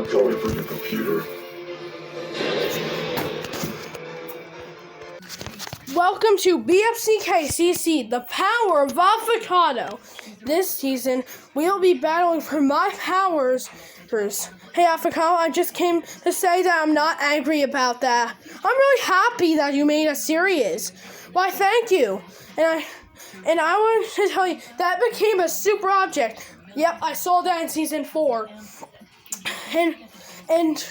I'll probably bring a computer. Welcome to BFCKCC, the power of avocado. This season, we'll be battling for my powers. Hey, Avocado, I just came to say that I'm not angry about that. I'm really happy that you made a series. Why, thank you. And I want to tell you, that became a super object. Yep, I saw that in season 4. And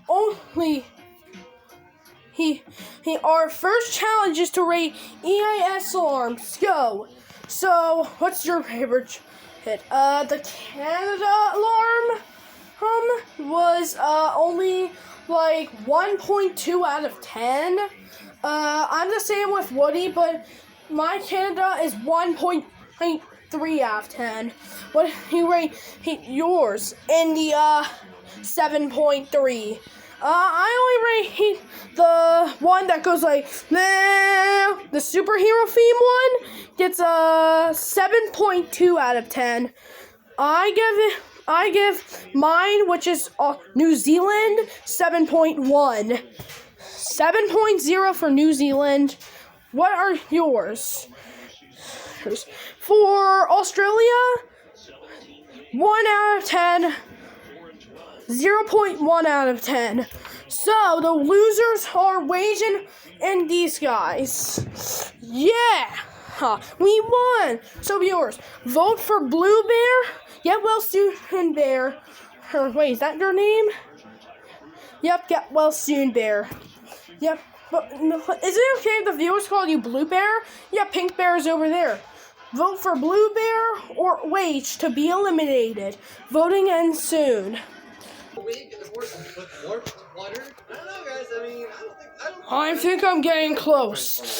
only... Our first challenge is to rate EIS alarms. Go. So, what's your favorite hit? The Canada alarm was only like 1.2 out of 10. I'm the same with Woody, but my Canada is 1.3 out of 10. What do you rate yours in the 7.3? I only rate the one that goes like, nah, the superhero theme one gets a 7.2 out of 10. I give mine, which is New Zealand, 7.1. 7.0 for New Zealand. What are yours? For Australia, 1 out of 10. 0.1 out of 10. So, the losers are waging in these guys. Yeah! We won! So, viewers, vote for Blue Bear. Get well soon, Bear. Wait, is that your name? Yep, get well soon, Bear. Yep. But, is it okay if the viewers call you Blue Bear? Yeah, Pink Bear is over there. Vote for Blue Bear or Wage to be eliminated. Voting ends soon. Water? I don't know, guys. I mean, I think I'm getting close.